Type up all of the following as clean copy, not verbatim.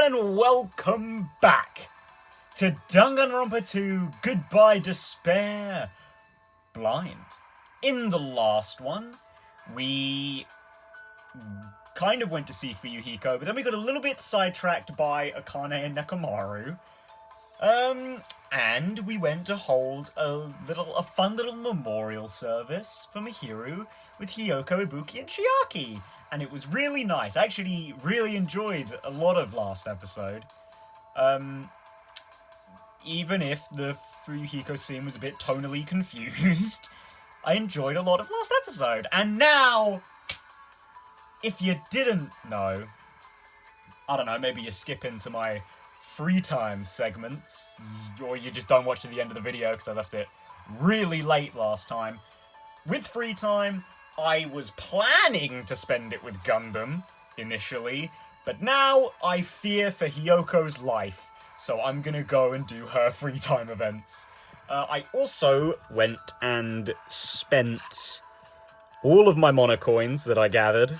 and welcome back to Danganronpa 2 Goodbye Despair Blind. In the last one, we kind of went to see for Hiyoko, but then we got a little bit sidetracked by Akane and Nekomaru. And we went to hold a fun little memorial service for Mahiru with Hiyoko, Ibuki, and Chiaki. And it was really nice. I actually really enjoyed a lot of last episode. Even if the Fuyuhiko scene was a bit tonally confused, I enjoyed a lot of last episode. And now, if you didn't know, I don't know, maybe you skip into my free time segments, or you just don't watch to the end of the video because I left it really late last time. With free time, I was planning to spend it with Gundam, initially, but now I fear for Hiyoko's life, so I'm gonna go and do her free time events. I also went and spent all of my monocoins that I gathered,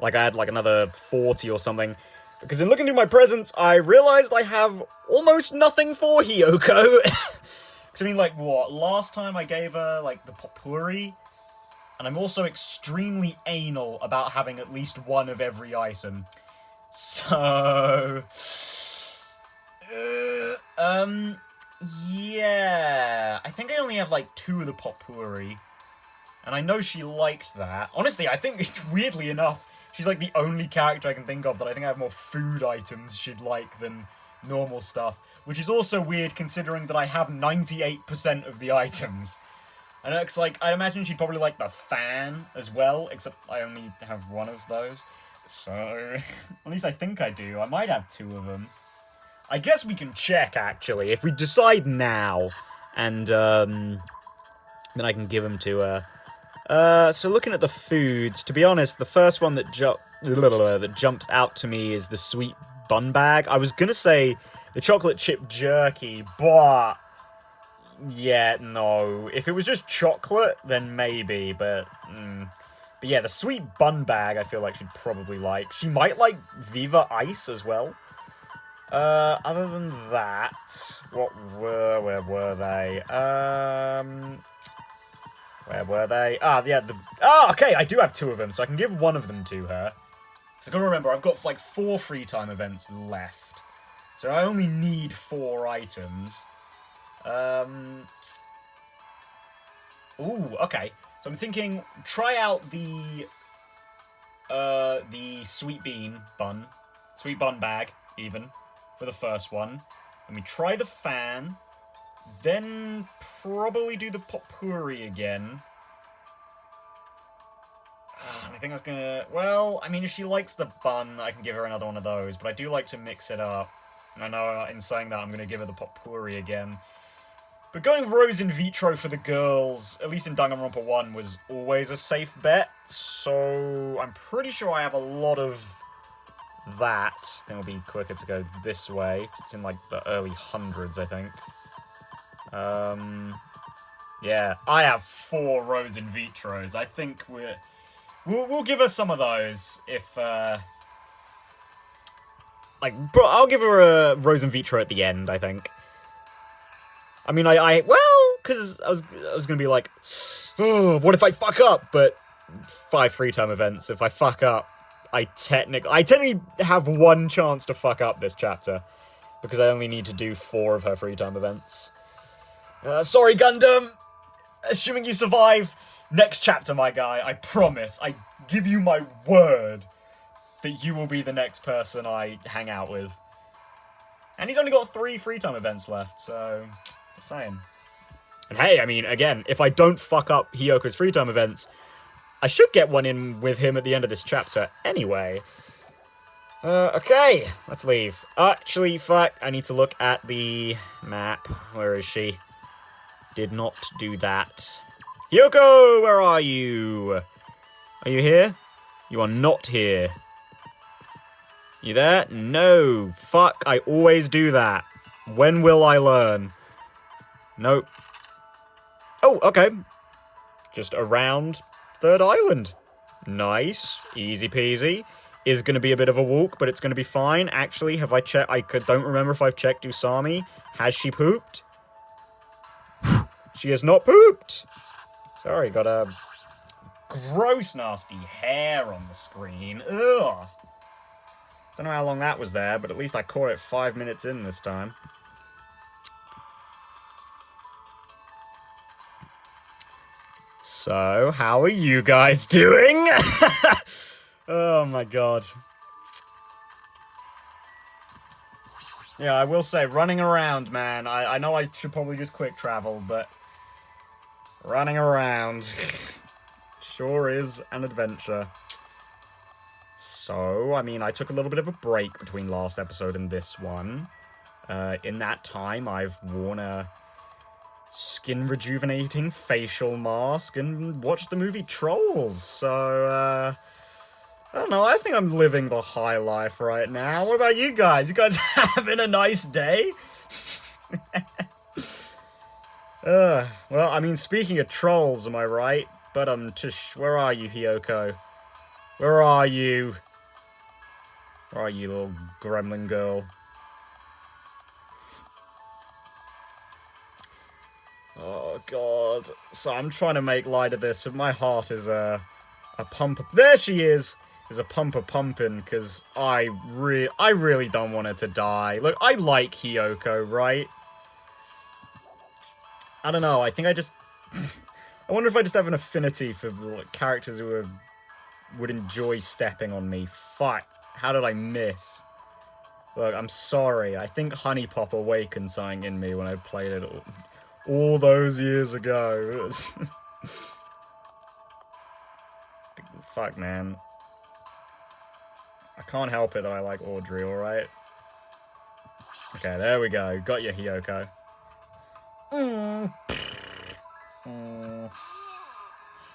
like I had like another 40 or something, because in looking through my presents, I realized I have almost nothing for Hiyoko. Because I mean, like, what, last time I gave her, like, the potpourri. And I'm also extremely anal about having at least one of every item. So... yeah... I think I only have, like, 2 of the potpourri. And I know she liked that. Honestly, I think, weirdly enough, she's, like, the only character I can think of that I think I have more food items she'd like than normal stuff. Which is also weird, considering that I have 98% of the items. I know, it's like, I imagine she'd probably like the fan as well, except I only have 1 of those. So, at least I think I do. I might have 2 of them. I guess we can check, actually, if we decide now, and, then I can give them to her. So looking at the foods, to be honest, the first one that jumps out to me is the sweet bun bag. I was gonna say the chocolate chip jerky, but... yeah, no. If it was just chocolate, then maybe, but... But yeah, the sweet bun bag I feel like she'd probably like. She might like Viva Ice as well. Other than that... where were they? Where were they? Yeah, okay, I do have 2 of them, so I can give 1 of them to her. So I gotta remember, I've got, like, 4 free time events left. So I only need 4 items. Ooh, okay. So I'm thinking, try out the sweet bun bag, even, for the first one. Let me try the fan, then probably do the potpourri again. I think that's gonna, well, I mean, if she likes the bun, I can give her another one of those, but I do like to mix it up. I know, in saying that, I'm gonna give her the potpourri again. But going Rose in Vitro for the girls, at least in Danganronpa 1, was always a safe bet, so I'm pretty sure I have a lot of that. I think it'll be quicker to go this way, because it's in, like, the early hundreds, I think. Yeah, I have 4 Rose in Vitros. I think we'll give her some of those, if, like, bro, I'll give her a Rose in Vitro at the end, I think. I mean, well, because I was gonna be like, oh, what if I fuck up? But 5 free time events. If I fuck up, I technically have 1 chance to fuck up this chapter, because I only need to do 4 of her free time events. Sorry, Gundam. Assuming you survive, next chapter, my guy. I promise. I give you my word that you will be the next person I hang out with. And he's only got 3 free time events left, so... just saying. And hey, I mean, again, if I don't fuck up Hiyoko's free time events, I should get one in with him at the end of this chapter anyway. Okay, let's leave. Actually, fuck, I need to look at the map. Where is she? Did not do that. Hiyoko, where are you? Are you here? You are not here. You there? No. Fuck, I always do that. When will I learn? Nope. Oh, okay. Just around 3rd Island. Nice. Easy peasy. is going to be a bit of a walk, but it's going to be fine. Actually, have I checked? Don't remember if I've checked Usami. Has she pooped? She has not pooped! Sorry, got a gross, nasty hair on the screen. Ugh! Don't know how long that was there, but at least I caught it 5 minutes in this time. So, how are you guys doing? Oh my god. Yeah, I will say, running around, man. I know I should probably just quick travel, but running around sure is an adventure. So, I mean, I took a little bit of a break between last episode and this one. In that time, I've worn a skin rejuvenating facial mask and watched the movie Trolls. So, I don't know, I think I'm living the high life right now. What about you guys? You guys having a nice day? Well, I mean, speaking of trolls, am I right? But, where are you, Hiyoko? Where are you? Where are you, little gremlin girl? Oh, God. So I'm trying to make light of this, but my heart is a pump. There she is! Is a pumper pumping, because I really don't want her to die. Look, I like Hiyoko, right? I don't know, I think I just... I wonder if I just have an affinity for characters who would enjoy stepping on me. Fuck, how did I miss? Look, I'm sorry. I think Honey Pop awakened something in me when I played it all those years ago. It was... Fuck, man. I can't help it that I like Audrey, alright? Okay, there we go. Got you, Hiyoko.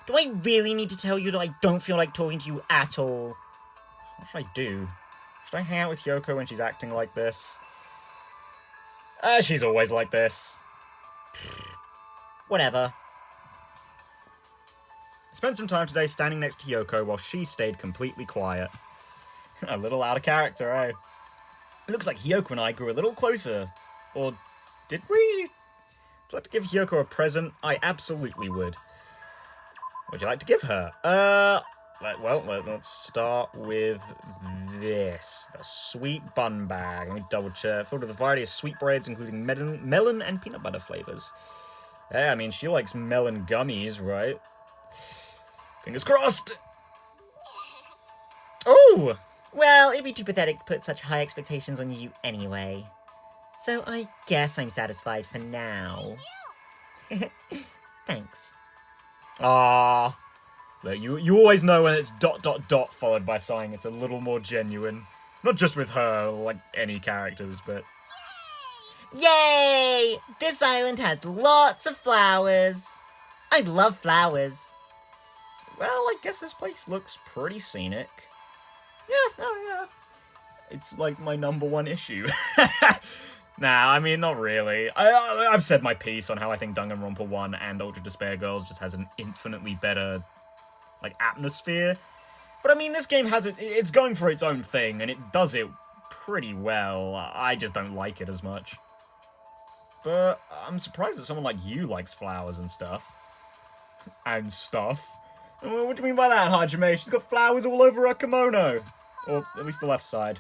Do I really need to tell you that I don't feel like talking to you at all? What should I do? Should I hang out with Hiyoko when she's acting like this? She's always like this. Whatever. I spent some time today standing next to Hiyoko while she stayed completely quiet. A little out of character, eh? It looks like Hiyoko and I grew a little closer. Or did we? Would you like to give Hiyoko a present? I absolutely would. What would you like to give her? Well, let's start with this. The sweet bun bag. Let me double check. Filled with a variety of sweet breads, including melon and peanut butter flavors. Yeah, I mean, she likes melon gummies, right? Fingers crossed! Oh! Well, it'd be too pathetic to put such high expectations on you anyway. So I guess I'm satisfied for now. Thanks. Ah, look, you always know when it's ... followed by something it's a little more genuine. Not just with her, like any characters, but... Yay! This island has lots of flowers. I love flowers. Well, I guess this place looks pretty scenic. Yeah, oh yeah. It's like my #1 issue. Nah, I mean, not really. I've said my piece on how I think Danganronpa 1 and Ultra Despair Girls just has an infinitely better, like, atmosphere. But I mean, this game has it's going for its own thing, and it does it pretty well. I just don't like it as much. But I'm surprised that someone like you likes flowers and stuff. And stuff. What do you mean by that, Hajime? She's got flowers all over her kimono. Or at least the left side.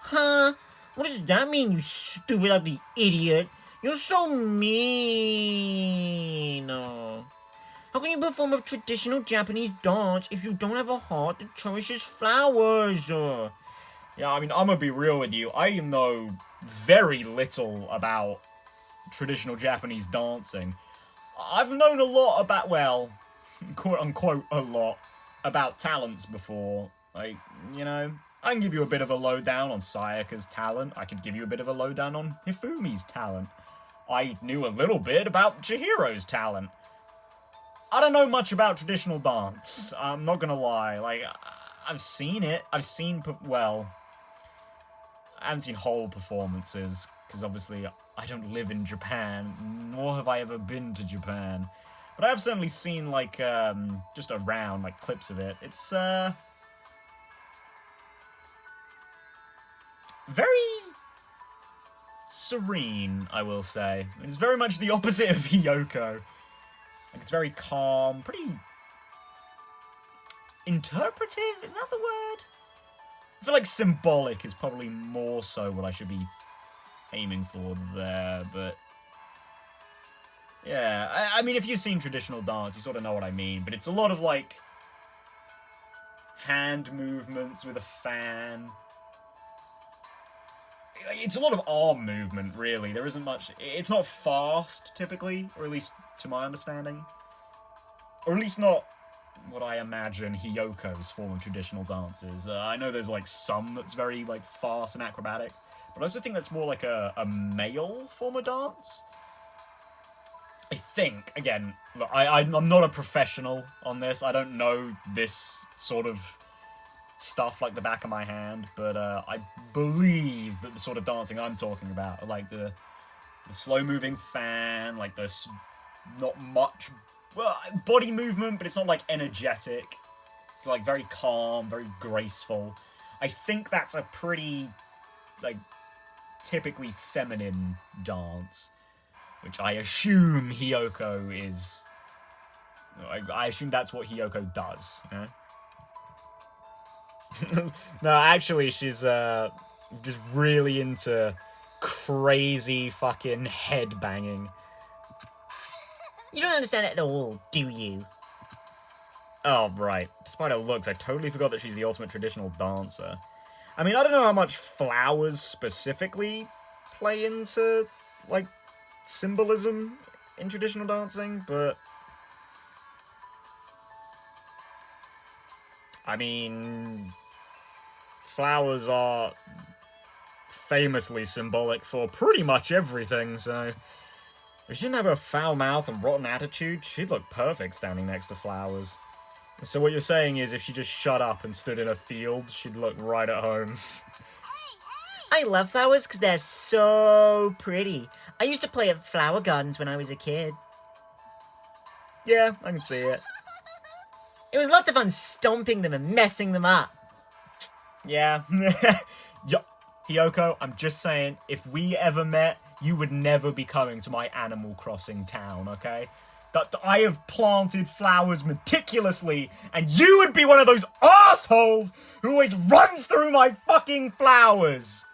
Huh? What does that mean, you stupid ugly idiot? You're so mean. How can you perform a traditional Japanese dance if you don't have a heart that cherishes flowers? Yeah, I mean, I'm gonna be real with you. I know very little about traditional Japanese dancing. I've known a lot about, well, quote-unquote a lot, about talents before. Like, you know, I can give you a bit of a lowdown on Sayaka's talent. I could give you a bit of a lowdown on Hifumi's talent. I knew a little bit about Chihiro's talent. I don't know much about traditional dance. I'm not gonna lie. Like, I've seen it. I haven't seen whole performances, because obviously I don't live in Japan, nor have I ever been to Japan. But I have certainly seen, like, just around, like, clips of it. It's very serene, I will say. It's very much the opposite of Hiyoko. Like, it's very calm, pretty interpretive, is that the word? I feel like symbolic is probably more so what I should be aiming for there, but yeah, I mean, if you've seen traditional dance, you sort of know what I mean, but it's a lot of, like, hand movements with a fan. It's a lot of arm movement, really. There isn't much... It's not fast, typically, or at least to my understanding. Or at least not what I imagine Hiyoko's form of traditional dance is. I know there's, like, some that's very, like, fast and acrobatic, but I also think that's more like a male form of dance. I think, again, look, I'm not a professional on this. I don't know this sort of stuff like the back of my hand, but I believe that the sort of dancing I'm talking about, like the slow-moving fan, like the not much, well, body movement, but it's not, like, energetic. It's, like, very calm, very graceful. I think that's a pretty, like, typically feminine dance, which I assume Hiyoko is... I assume that's what Hiyoko does, you know? No, actually, she's just really into crazy fucking head banging. You don't understand it at all, do you? Oh, right. Despite her looks, I totally forgot that she's the ultimate traditional dancer. I mean, I don't know how much flowers specifically play into, like, symbolism in traditional dancing, but I mean, flowers are famously symbolic for pretty much everything, so if she didn't have a foul mouth and rotten attitude, she'd look perfect standing next to flowers. So what you're saying is if she just shut up and stood in a field, she'd look right at home. I love flowers because they're so pretty. I used to play at flower gardens when I was a kid. Yeah, I can see it. It was lots of fun stomping them and messing them up. Yeah. Hiyoko, I'm just saying, if we ever met, you would never be coming to my Animal Crossing town, okay? That I have planted flowers meticulously, and you would be one of those assholes who always runs through my fucking flowers!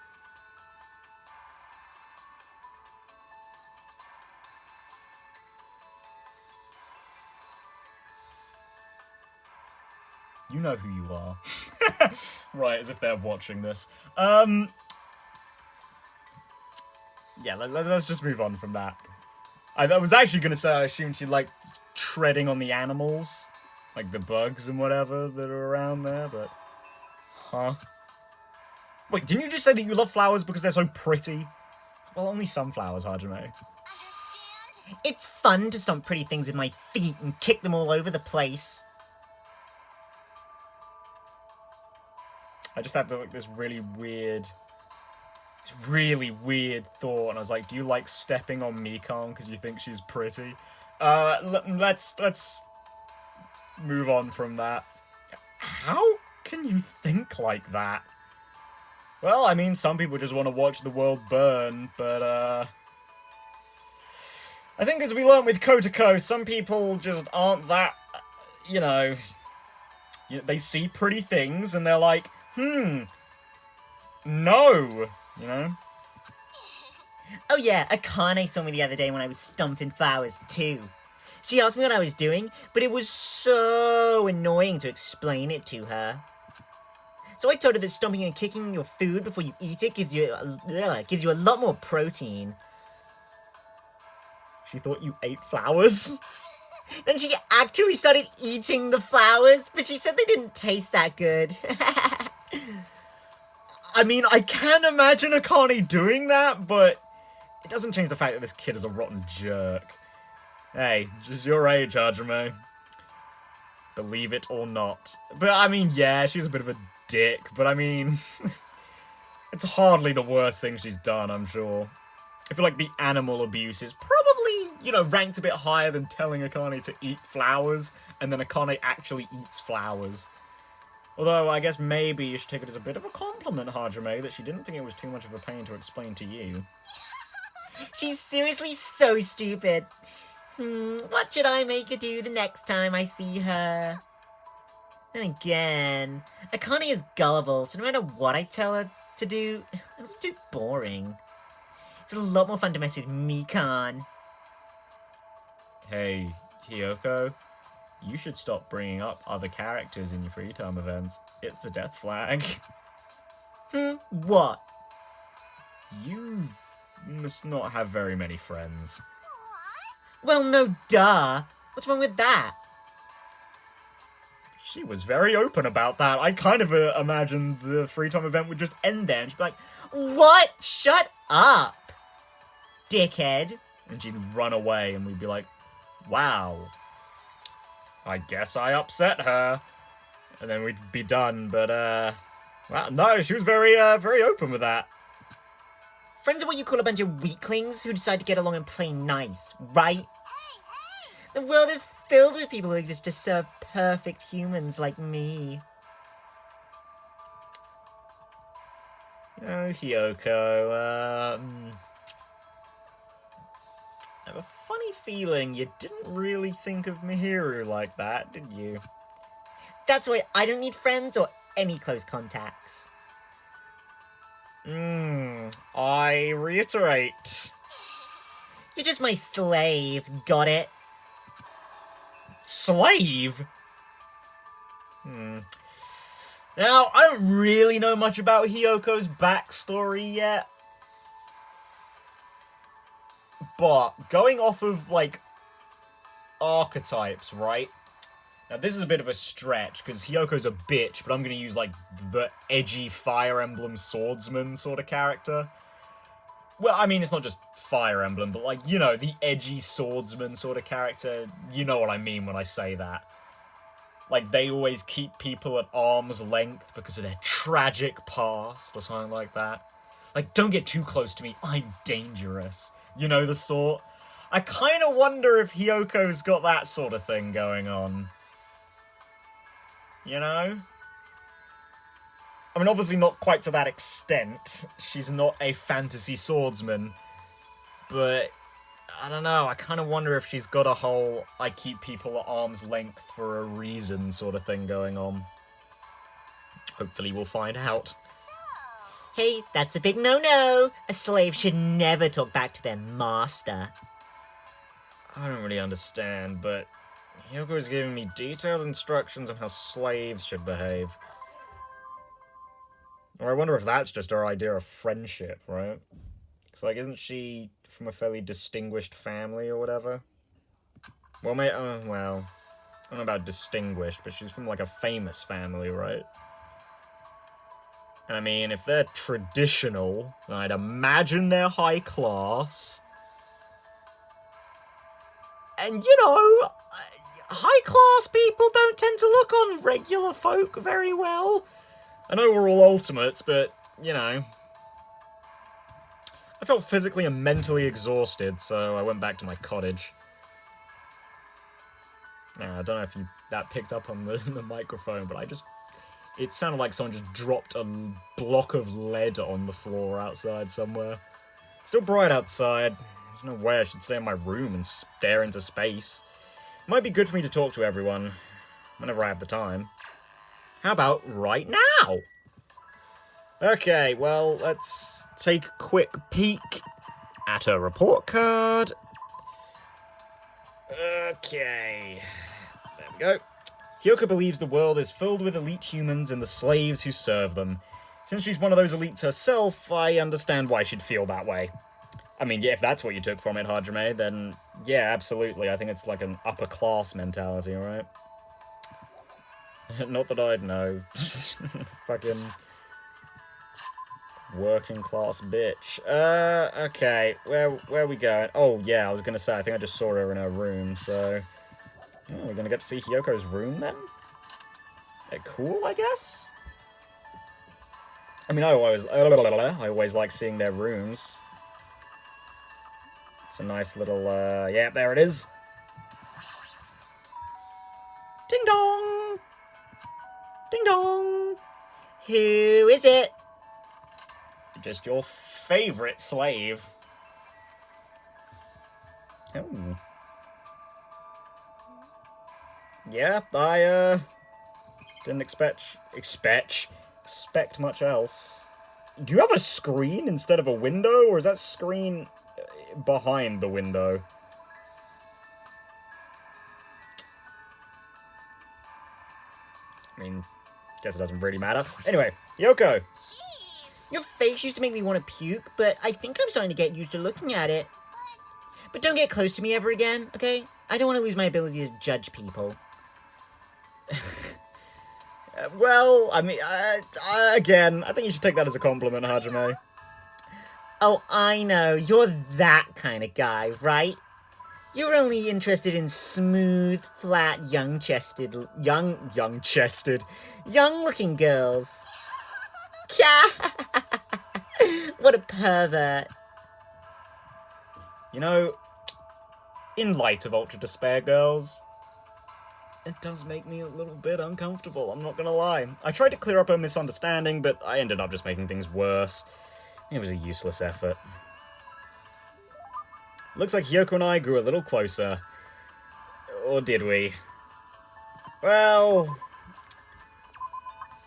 You know who you are. Right, as if they're watching this. Yeah, let's just move on from that. I was actually going to say I assumed she liked treading on the animals. Like the bugs and whatever that are around there, but... Huh? Wait, didn't you just say that you love flowers because they're so pretty? Well, only some flowers, Hajime. It's fun to stomp pretty things with my feet and kick them all over the place. I just had like this really weird thought, and I was like, do you like stepping on Mikon because you think she's pretty? Let's move on from that. How can you think like that? Well, I mean, some people just want to watch the world burn, but I think as we learnt with Kotoko, some people just aren't that, you know, they see pretty things and they're like, no, you know? Oh yeah, Akane saw me the other day when I was stomping flowers too. She asked me what I was doing, but it was so annoying to explain it to her. So I told her that stomping and kicking your food before you eat it gives you a lot more protein. She thought you ate flowers? Then she actually started eating the flowers, but she said they didn't taste that good. I mean, I can imagine Akane doing that, but it doesn't change the fact that this kid is a rotten jerk. Hey, just your age, Hajime. Believe it or not. But, I mean, yeah, she's a bit of a dick, but I mean... it's hardly the worst thing she's done, I'm sure. I feel like the animal abuse is probably, you know, ranked a bit higher than telling Akane to eat flowers, and then Akane actually eats flowers. Although, I guess maybe you should take it as a bit of a compliment, Hajime, that she didn't think it was too much of a pain to explain to you. She's seriously so stupid. What should I make her do the next time I see her? Then again, Akane is gullible, so no matter what I tell her to do, it'll be too boring. It's a lot more fun to mess with Mikan. Hey, Hiyoko, you should stop bringing up other characters in your free time events. It's a death flag. What? You must not have very many friends. Well, no duh. What's wrong with that? She was very open about that. I kind of imagined the free time event would just end there and she'd be like, What? Shut up, dickhead. and she'd run away and we'd be like, wow, I guess I upset her. And then we'd be done, but, well, no, she was very open with that. Friends are what you call a bunch of weaklings who decide to get along and play nice, right? The world is filled with people who exist to serve perfect humans like me. Oh, Hiyoko, I have a funny feeling you didn't really think of Mihiru like that, did you? That's why I don't need friends or any close contacts. I reiterate. You're just my slave, got it? Slave? Now, I don't really know much about Hiyoko's backstory yet. But, going off of, like, archetypes, right? Now, this is a bit of a stretch, because Hiyoko's a bitch, but I'm going to use, like, the edgy Fire Emblem swordsman sort of character. Well, I mean, it's not just Fire Emblem, but, like, you know, the edgy swordsman sort of character. You know what I mean when I say that. Like, they always keep people at arm's length because of their tragic past, or something like that. Like, don't get too close to me, I'm dangerous. You know the sort? I kind of wonder if Hiyoko's got that sort of thing going on. You know? I mean, obviously not quite to that extent. She's not a fantasy swordsman. But, I don't know, I kind of wonder if she's got a whole I keep people at arm's length for a reason sort of thing going on. Hopefully we'll find out. Hey, that's a big no-no. A slave should never talk back to their master. I don't really understand, but Hiyoko's giving me detailed instructions on how slaves should behave. Or I wonder if that's just her idea of friendship, right? Because, like, isn't she from a fairly distinguished family or whatever? Well, well, I don't know about distinguished, but she's from, like, a famous family, right? And I mean, if they're traditional, then I'd imagine they're high class. And, you know, high-class people don't tend to look on regular folk very well. I know we're all ultimates, but, you know. I felt physically and mentally exhausted, so I went back to my cottage. Now, I don't know if that picked up on the microphone, but it sounded like someone just dropped a block of lead on the floor outside somewhere. Still bright outside. There's no way I should stay in my room and stare into space. It might be good for me to talk to everyone, whenever I have the time. How about right now? Okay, well, let's take a quick peek at a report card. Okay, there we go. Hiyoko believes the world is filled with elite humans and the slaves who serve them. Since she's one of those elites herself, I understand why she'd feel that way. I mean, yeah, if that's what you took from it, Hajime, then yeah, absolutely. I think it's like an upper class mentality, right? Not that I'd know. Fucking working class bitch. Okay, where are we going? Oh, yeah, I was gonna say, I think I just saw her in her room, so... Oh, we're gonna get to see Hiyoko's room, then? Cool, I guess? I mean, I always like seeing their rooms. It's a nice little, yeah, there it is. Ding dong! Ding dong! Who is it? Just your favorite slave. Oh. Yeah, I, didn't expect much else. Do you have a screen instead of a window, or is that screen behind the window? I mean, guess it doesn't really matter. Anyway, Hiyoko. Your face used to make me want to puke, but I think I'm starting to get used to looking at it. But don't get close to me ever again, okay? I don't want to lose my ability to judge people. Well, I mean, again, I think you should take that as a compliment, Hajime. Oh, I know. You're that kind of guy, right? You're only interested in smooth, flat, young-looking girls. What a pervert. You know, in light of Ultra Despair Girls, it does make me a little bit uncomfortable, I'm not gonna lie. I tried to clear up a misunderstanding, but I ended up just making things worse. It was a useless effort. Looks like Hiyoko and I grew a little closer. Or did we? Well...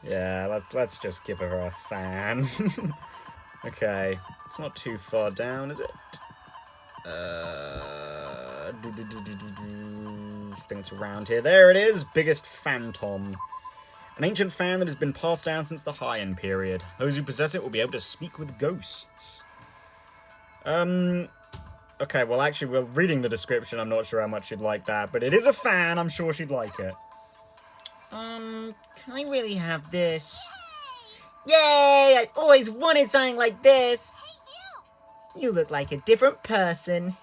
yeah, let's just give her a fan. Okay, it's not too far down, is it? I think it's around here. There it is! Biggest Phantom. An ancient fan that has been passed down since the Heian period. Those who possess it will be able to speak with ghosts. Okay, well actually, we're reading the description. I'm not sure how much she'd like that, but it is a fan. I'm sure she'd like it. Can I really have this? Yay! I've always wanted something like this! You look like a different person.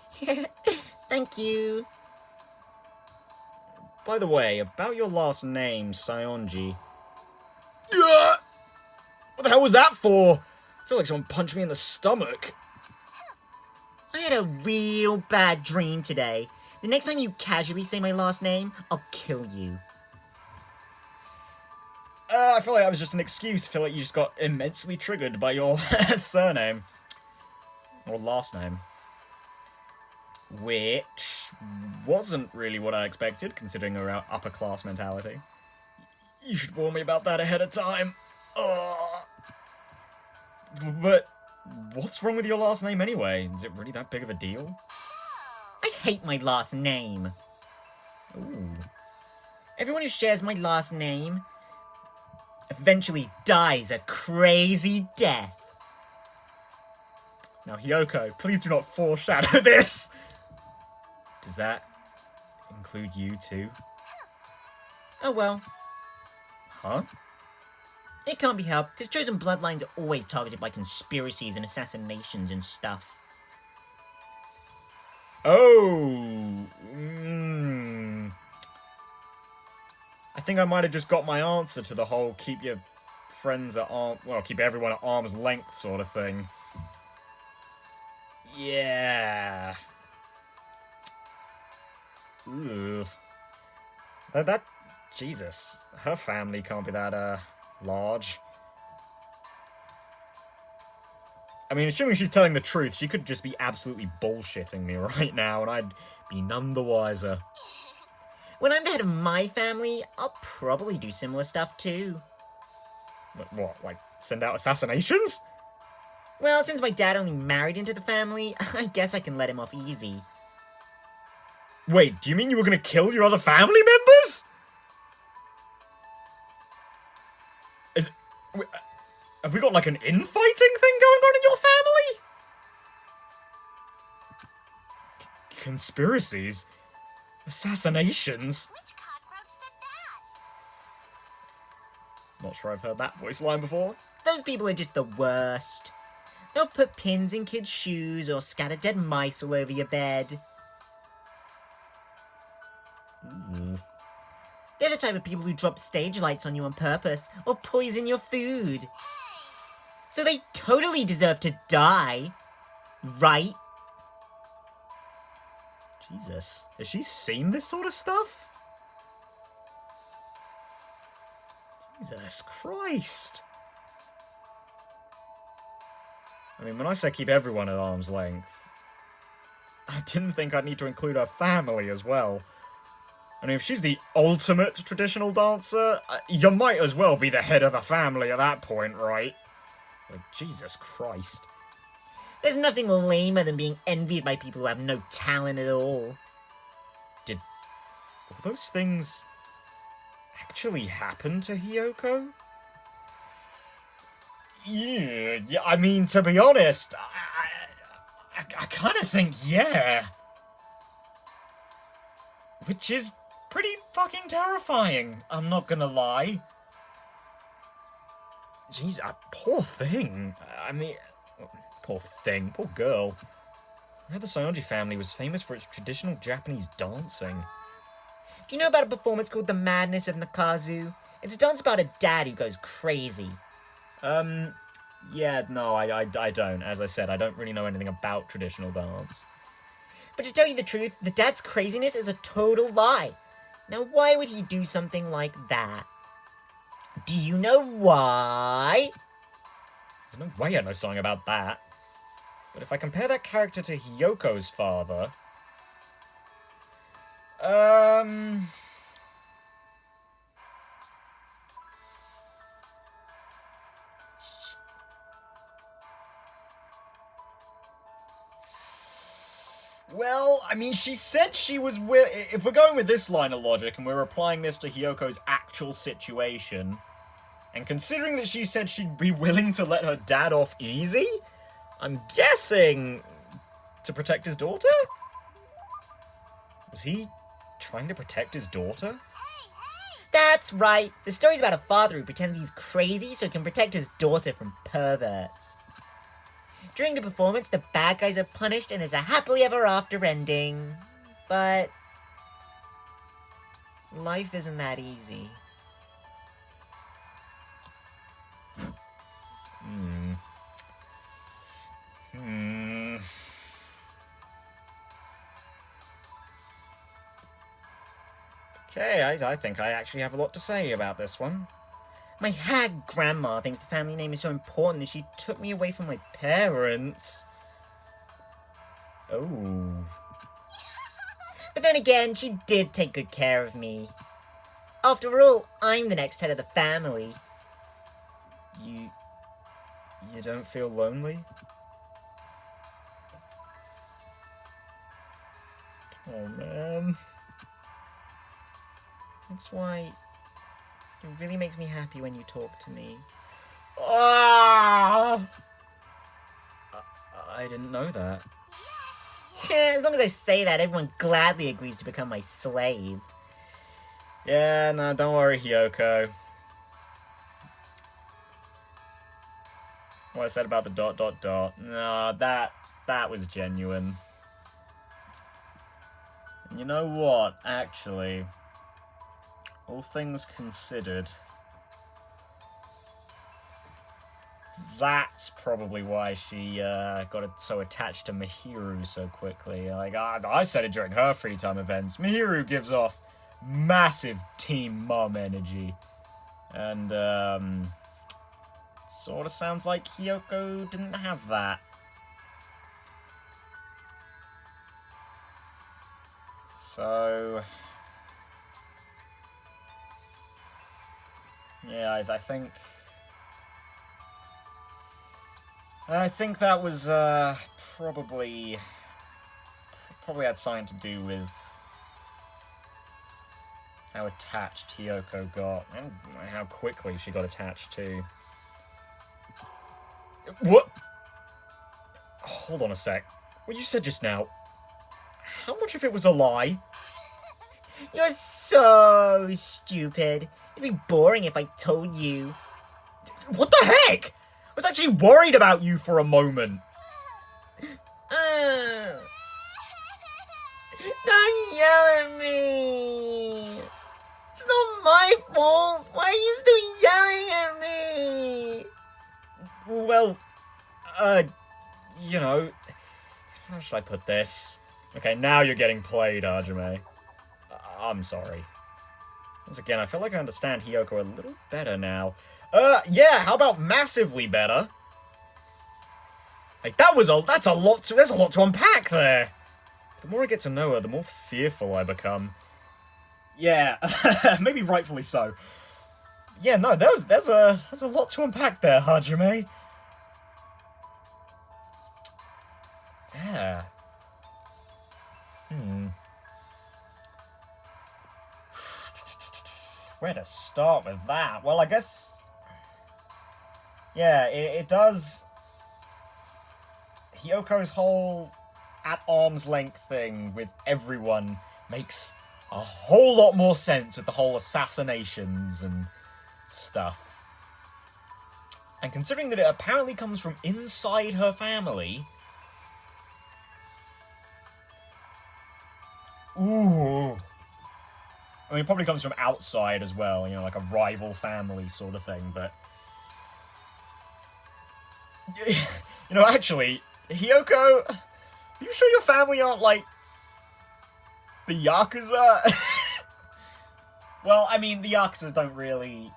Thank you. By the way, about your last name, Saionji. What the hell was that for? I feel like someone punched me in the stomach. I had a real bad dream today. The next time you casually say my last name, I'll kill you. I feel like that was just an excuse. I feel like you just got immensely triggered by your surname. Or last name. Which wasn't really what I expected, considering her upper class mentality. You should warn me about that ahead of time. But what's wrong with your last name anyway? Is it really that big of a deal? I hate my last name. Ooh. Everyone who shares my last name eventually dies a crazy death. Now, Hiyoko, please do not foreshadow this! Does that include you too? Oh well. Huh? It can't be helped, because chosen bloodlines are always targeted by conspiracies and assassinations and stuff. Oh! I think I might have just got my answer to the whole keep your friends at keep everyone at arm's length sort of thing. Yeah. Ugh. Jesus. Her family can't be that, large. I mean, assuming she's telling the truth, she could just be absolutely bullshitting me right now, and I'd be none the wiser. When I'm the head of my family, I'll probably do similar stuff too. What, like, send out assassinations? Well, since my dad only married into the family, I guess I can let him off easy. Wait, do you mean you were gonna kill your other family members? Have we got, like, an infighting thing going on in your family? Conspiracies? Assassinations? Which cockroach said that? Not sure I've heard that voice line before. Those people are just the worst. They'll put pins in kids' shoes or scatter dead mice all over your bed. They're the type of people who drop stage lights on you on purpose or poison your food. So they totally deserve to die, right? Jesus. Has she seen this sort of stuff? Jesus Christ. I mean, when I say keep everyone at arm's length, I didn't think I'd need to include her family as well. I mean, if she's the ultimate traditional dancer, you might as well be the head of the family at that point, right? Like, Jesus Christ. There's nothing lamer than being envied by people who have no talent at all. Did all those things actually happen to Hiyoko? Yeah, I mean, to be honest, I kind of think yeah. Which is pretty fucking terrifying, I'm not gonna lie. Jeez, poor thing. I mean, poor thing, poor girl. I heard the Saionji family was famous for its traditional Japanese dancing. Do you know about a performance called The Madness of Nakazu? It's a dance about a dad who goes crazy. Yeah, no, I don't. As I said, I don't really know anything about traditional dance. But to tell you the truth, the dad's craziness is a total lie. Now, why would he do something like that? Do you know why? There's no way I know something about that. But if I compare that character to Hiyoko's father... Well, I mean, she said she was if we're going with this line of logic and we're applying this to Hiyoko's actual situation, and considering that she said she'd be willing to let her dad off easy, I'm guessing to protect his daughter? Was he trying to protect his daughter? That's right. The story's about a father who pretends he's crazy so he can protect his daughter from perverts. During the performance, the bad guys are punished and there's a happily ever after ending. But life isn't that easy. Okay, I think I actually have a lot to say about this one. My hag grandma thinks the family name is so important that she took me away from my parents. Oh. But then again, she did take good care of me. After all, I'm the next head of the family. You don't feel lonely? Oh, man. That's why it really makes me happy when you talk to me. Ah! I didn't know that. Yeah, as long as I say that, everyone gladly agrees to become my slave. Yeah, no, don't worry, Hiyoko. What I said about the ... No, that was genuine. And you know what, actually... all things considered, that's probably why she got so attached to Mihiru so quickly. Like, I said it during her free time events. Mihiru gives off massive Team Mum energy. And, sort of sounds like Hiyoko didn't have that. So... yeah, I think that was, probably had something to do with how attached Hiyoko got, and how quickly she got attached too. What? Hold on a sec. What you said just now, how much of it was a lie? You're so stupid. It'd be boring if I told you. What the heck? I was actually worried about you for a moment. Don't yell at me. It's not my fault. Why are you still yelling at me? Well, you know, how should I put this? Okay, now you're getting played, Hajime. I'm sorry. Once again, I feel like I understand Hiyoko a little better now. Yeah, how about massively better? Like, that's a lot there's a lot to unpack there. The more I get to know her, the more fearful I become. Yeah, maybe rightfully so. Yeah, no, there's a lot to unpack there, Hajime. Yeah. Where to start with that? Well, I guess... Yeah, it does... Hiyoko's whole at arm's length thing with everyone makes a whole lot more sense with the whole assassinations and stuff. And considering that it apparently comes from inside her family... Ooh. I mean, it probably comes from outside as well, you know, like a rival family sort of thing, but... You know, actually, Hiyoko, are you sure your family aren't, like, the Yakuza? Well, I mean, the Yakuza don't really...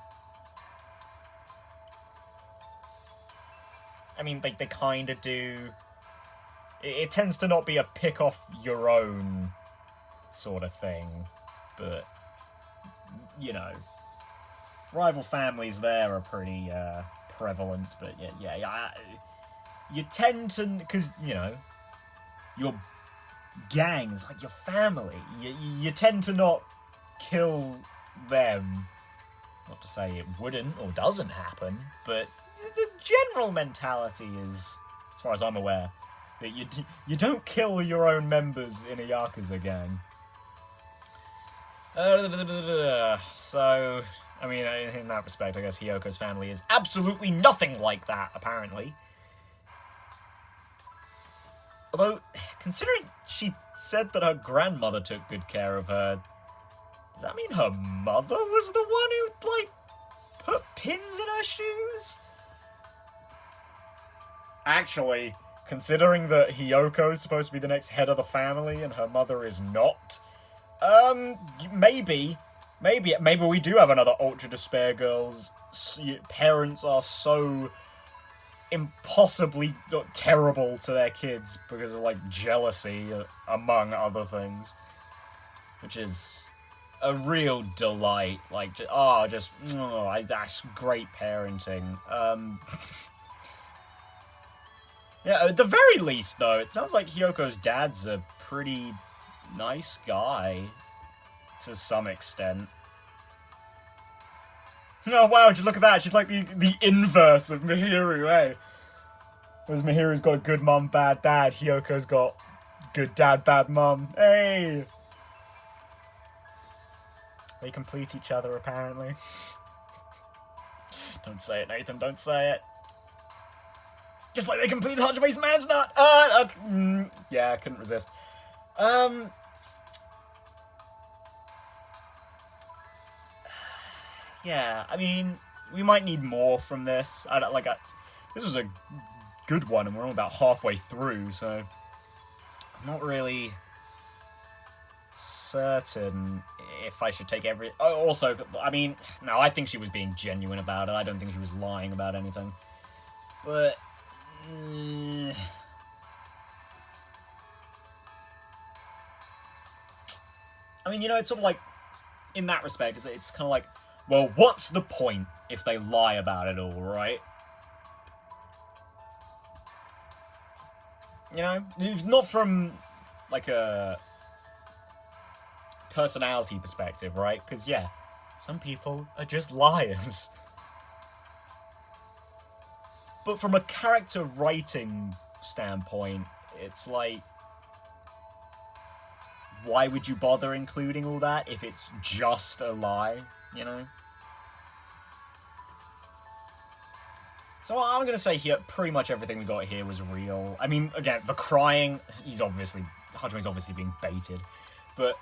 I mean, they kind of do... It tends to not be a pick-off-your-own sort of thing, but, you know, rival families there are pretty prevalent, but yeah, you tend to, because, you know, your gangs, like your family, you tend to not kill them. Not to say it wouldn't or doesn't happen, but the general mentality is, as far as I'm aware, that you don't kill your own members in a Yakuza gang. So, I mean, in that respect, I guess Hiyoko's family is absolutely nothing like that, apparently. Although, considering she said that her grandmother took good care of her, does that mean her mother was the one who, like, put pins in her shoes? Actually, considering that Hiyoko's supposed to be the next head of the family and her mother is not... maybe we do have another Ultra Despair Girls. Parents are so impossibly terrible to their kids because of, like, jealousy, among other things. Which is a real delight. Like, that's great parenting. Yeah, at the very least, though, it sounds like Hiyoko's dad's a pretty nice guy, to some extent. Oh wow, just look at that, she's like the inverse of Mihiru, eh? Whereas Mihiru's got a good mum, bad dad, Hiyoko's got good dad, bad mum. Hey! They complete each other, apparently. Don't say it, Nathan, don't say it. Just like they completed Hajime's man's nut! Yeah, I couldn't resist. Yeah, I mean, we might need more from this. This was a good one, and we're only about halfway through, so I'm not really certain if I should take every... Oh, also, I mean, no, I think she was being genuine about it. I don't think she was lying about anything. But... I mean, you know, it's sort of like, in that respect, it's kind of like, well, what's the point if they lie about it all, right? You know? Not from, like, a personality perspective, right? Because, yeah, some people are just liars. But from a character writing standpoint, it's like, why would you bother including all that if it's just a lie, you know? So I'm going to say here, pretty much everything we got here was real. I mean, again, the crying, Hajime's obviously being baited. But,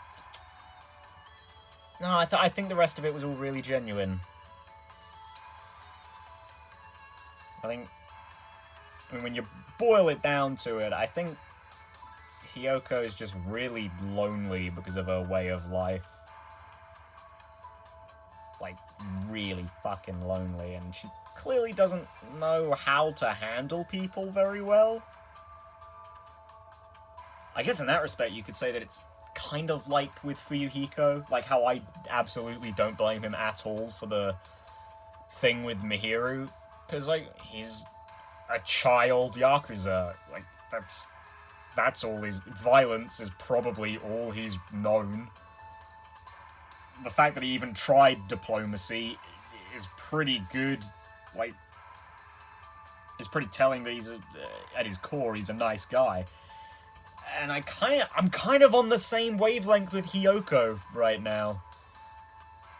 no, I think the rest of it was all really genuine. I mean, when you boil it down to it, I think Hiyoko is just really lonely because of her way of life. really fucking lonely, and she clearly doesn't know how to handle people very well. I guess in that respect, you could say that it's kind of like with Fuyuhiko, like how I absolutely don't blame him at all for the thing with Mihiru, because, like, he's a child Yakuza. Like, that's all his... Violence is probably all he's known. The fact that he even tried diplomacy is pretty good. Like, it's pretty telling that he's, at his core, he's a nice guy. And I'm kind of on the same wavelength with Hiyoko right now.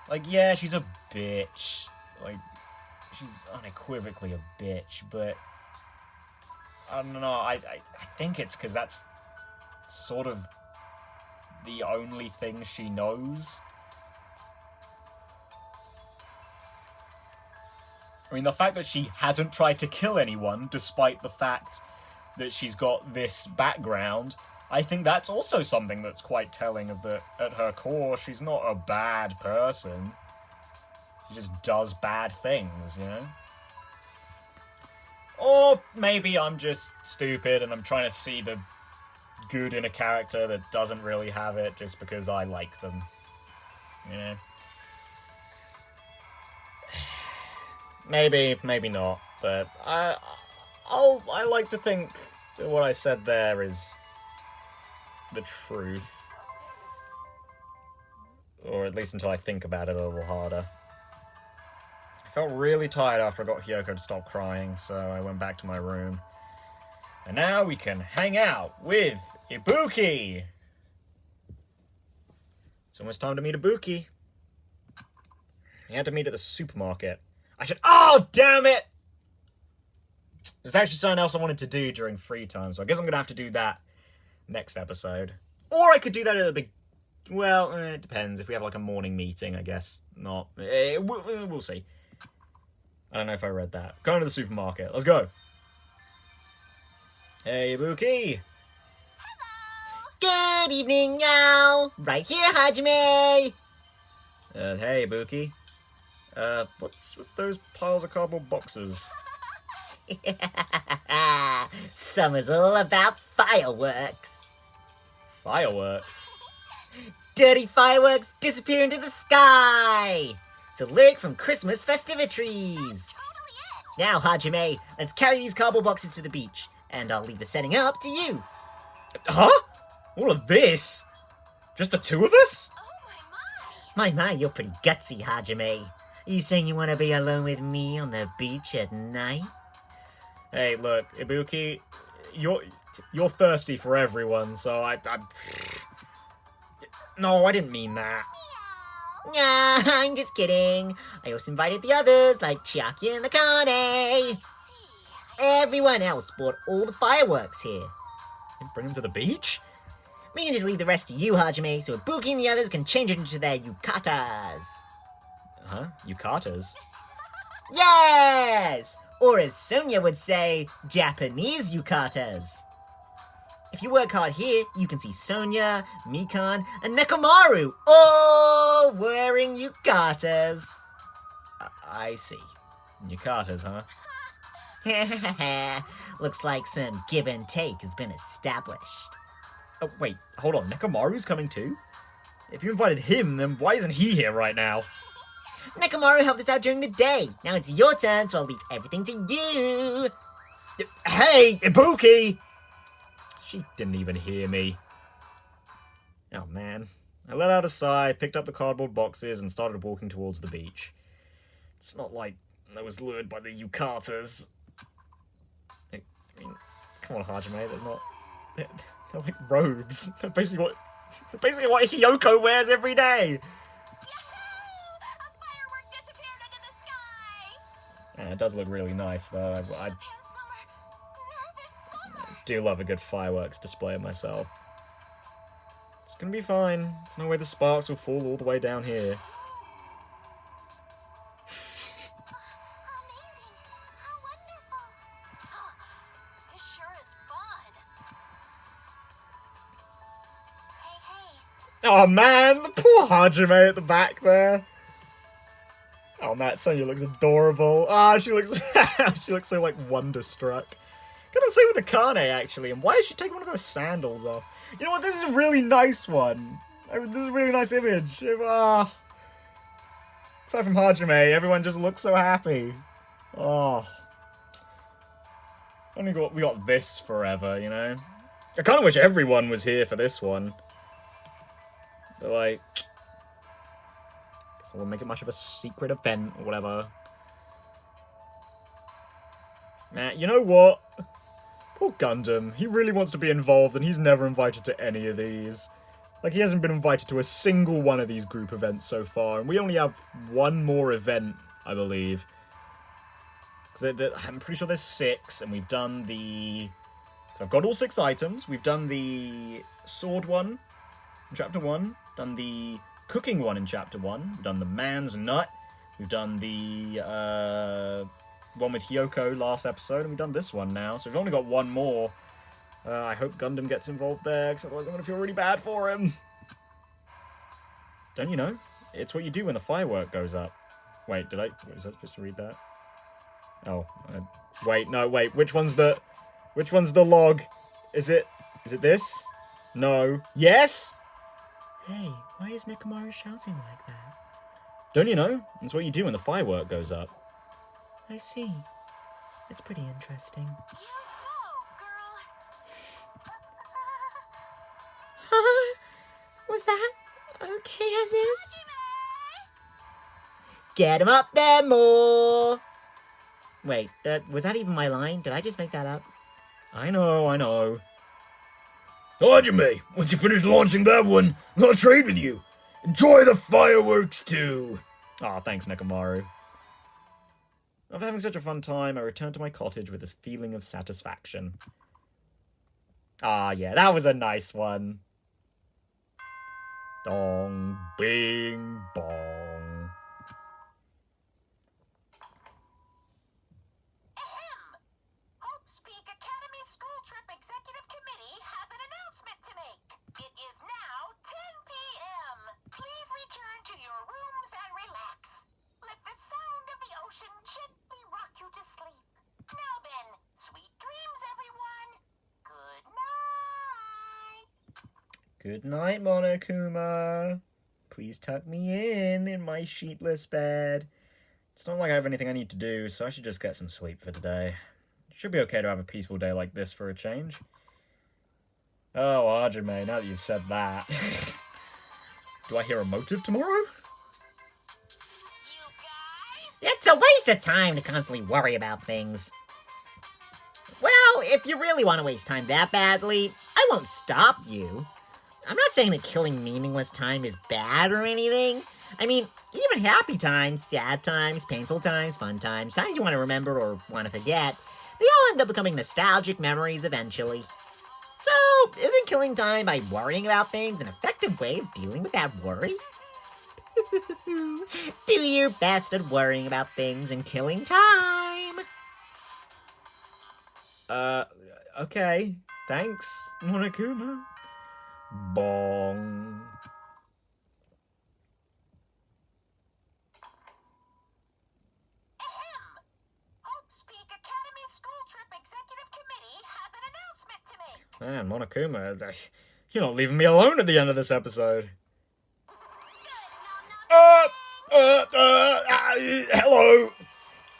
Like, yeah, she's a bitch. Like, she's unequivocally a bitch, but I don't know, I think it's because that's sort of the only thing she knows. I mean, the fact that she hasn't tried to kill anyone, despite the fact that she's got this background, I think that's also something that's quite telling of that at her core, she's not a bad person. She just does bad things, you know? Or maybe I'm just stupid and I'm trying to see the good in a character that doesn't really have it just because I like them. You know? Maybe not, but I like to think that what I said there is the truth. Or at least until I think about it a little harder. I felt really tired after I got Hiyoko to stop crying, so I went back to my room. And now we can hang out with Ibuki! It's almost time to meet Ibuki. We had to meet at the supermarket. Oh, damn it! There's actually something else I wanted to do during free time, so I guess I'm gonna have to do that next episode. Or I could do that at the big... Well, it depends. If we have, like, a morning meeting, I guess not. We'll see. I don't know if I read that. Going to the supermarket. Let's go. Hey, Ibuki! Good evening, now. Right here, Hajime. Hey, Ibuki. What's with those piles of cardboard boxes? Summer's all about fireworks. Fireworks? Dirty fireworks disappear into the sky. It's a lyric from Christmas festivities. Now, Hajime, let's carry these cardboard boxes to the beach, and I'll leave the setting up to you. Huh? All of this? Just the two of us? My, you're pretty gutsy, Hajime. You saying you want to be alone with me on the beach at night? Hey, look, Ibuki, you're thirsty for everyone, so I... No, I didn't mean that. Nah, I'm just kidding. I also invited the others, like Chiaki and Akane. Everyone else bought all the fireworks here. You bring them to the beach? We can just leave the rest to you, Hajime, so Ibuki and the others can change it into their yukatas. Huh? Yukatas? Yes! Or as Sonia would say, Japanese yukatas. If you work hard here, you can see Sonia, Mikan, and Nekomaru all wearing yukatas. I see. Yukatas, huh? Looks like some give and take has been established. Oh, wait, hold on. Nekomaru's coming too? If you invited him, then why isn't he here right now? Nekomaru helped us out during the day. Now it's your turn, so I'll leave everything to you. Hey, Ibuki! She didn't even hear me. Oh, man. I let out a sigh, picked up the cardboard boxes, and started walking towards the beach. It's not like I was lured by the yukatas. I mean, come on, Hajime, they're not... They're like robes. They're basically what Hiyoko wears every day. Yeah, it does look really nice, though. I do love a good fireworks display myself. It's gonna be fine. There's no way the sparks will fall all the way down here. Oh man, the poor Hajime at the back there. Oh, Matt, Sonya looks adorable. Ah, she looks she looks so like wonderstruck. Gonna say with Akane actually, and why is she taking one of her sandals off? You know what? This is a really nice one. This is a really nice image. Aside from Hajime, everyone just looks so happy. Oh, we got this forever, you know. I kind of wish everyone was here for this one, but like, guess I won't make it much of a secret event or whatever. Nah, you know what? Poor Gundam. He really wants to be involved, and he's never invited to any of these. Like, he hasn't been invited to a single one of these group events so far, and we only have one more event, I believe. I'm pretty sure there's 6, and we've done the... So I've got all 6 items. We've done the sword one in Chapter 1, done the cooking one in Chapter 1, we've done the man's nut, we've done the one with Hiyoko last episode, and we've done this one now, so we've only got one more. I hope Gundam gets involved there, because otherwise I'm going to feel really bad for him. Don't you know? It's what you do when the firework goes up. Wait, was I supposed to read that? Oh, wait, no, wait, which one's the log? Is it this? No. Yes? Hey, why is Nekomaru shouting like that? Don't you know? It's what you do when the firework goes up. I see. It's pretty interesting. You go, girl. Was that okay as is? Get him up there more! Wait, was that even my line? Did I just make that up? I know. Hajime, once you finish launching that one, I'll trade with you. Enjoy the fireworks too. Aw, thanks, Nekomaru. After having such a fun time, I returned to my cottage with this feeling of satisfaction. Ah, yeah, that was a nice one. Dong, bing, bong. Hope's Peak Academy School Trip Executive Committee has an announcement to make. It is now 10 p.m. Please return to your rooms and relax. Let the sound of the ocean gently rock you to sleep. Now then, sweet dreams, everyone. Good night. Good night, Monokuma. Please tuck me in my sheetless bed. It's not like I have anything I need to do, so I should just get some sleep for today. It should be okay to have a peaceful day like this for a change. Oh, Hajime, now that you've said that. Do I hear a motive tomorrow? You guys? It's a waste of time to constantly worry about things. Well, if you really want to waste time that badly, I won't stop you. I'm not saying that killing meaningless time is bad or anything. I mean, even happy times, sad times, painful times, fun times, times you want to remember or want to forget, they all end up becoming nostalgic memories eventually. So, isn't killing time by worrying about things an effective way of dealing with that worry? Do your best at worrying about things and killing time. Okay. Thanks, Monokuma. Bong. Hope's Peak Academy School Trip Executive Committee has an announcement to make. Man, Monokuma, you're not leaving me alone at the end of this episode. Hello.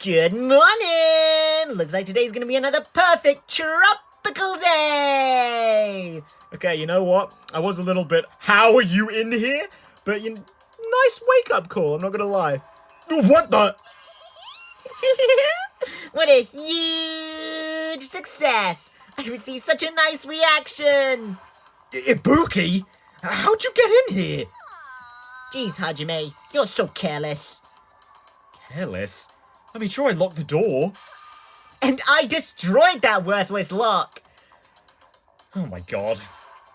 Good morning! Looks like today's gonna be another perfect tropical day! Okay, you know what? I was a little bit, how are you in here? But nice wake-up call, I'm not gonna lie. What the? What a huge success! I received such a nice reaction! Ibuki? How'd you get in here? Jeez, Hajime, you're so careless. Careless? I mean, sure, I locked the door. And I destroyed that worthless lock! Oh my god.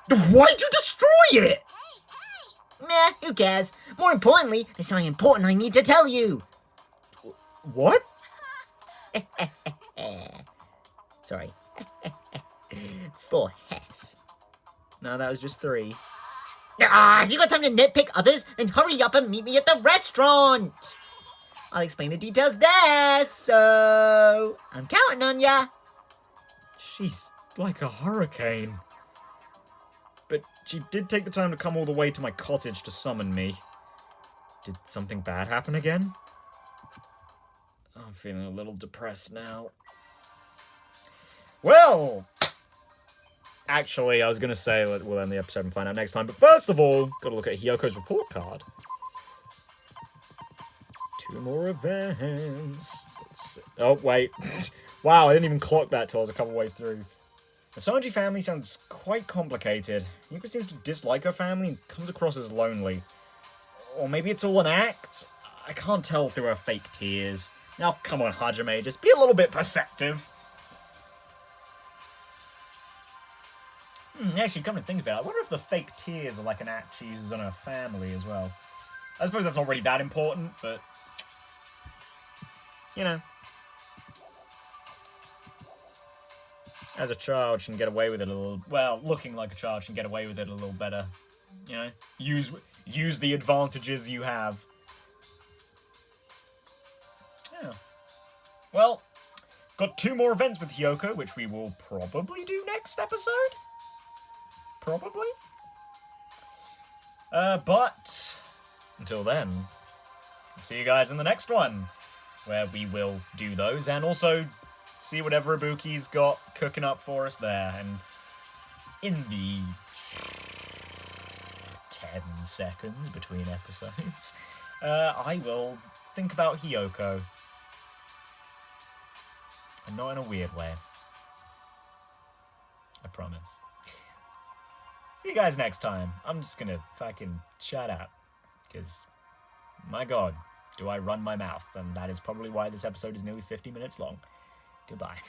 Why'd you destroy it? Meh, who cares? More importantly, there's something important I need to tell you. What? Sorry. 4 Hess. No, that was just 3. If you got time to nitpick others, then hurry up and meet me at the restaurant! I'll explain the details there, so I'm counting on ya. She's like a hurricane. But she did take the time to come all the way to my cottage to summon me. Did something bad happen again? I'm feeling a little depressed now. Well, actually, I was going to say we'll end the episode and find out next time. But first of all, got to look at Hiyoko's report card. 2 more events. Oh, wait. Wow, I didn't even clock that till I was a couple way through. The Sanji family sounds quite complicated. Hiyoko seems to dislike her family and comes across as lonely. Or maybe it's all an act? I can't tell through her fake tears. Now, come on, Hajime, just be a little bit perceptive. Actually, come to think of it, I wonder if the fake tears are like an act she uses on her family as well. I suppose that's not really that important, but... you know. As a child, she can get away with it a little... well, looking like a child, she can get away with it a little better. You know? Use the advantages you have. Yeah. Well, got 2 more events with Hiyoko, which we will probably do next episode? Probably? But... until then, I'll see you guys in the next one, where we will do those, and also... see whatever Ibuki's got cooking up for us there. And in the 10 seconds between episodes, I will think about Hiyoko. And not in a weird way. I promise. See you guys next time. I'm just gonna fucking shut up. Because, my god, do I run my mouth. And that is probably why this episode is nearly 50 minutes long. Goodbye.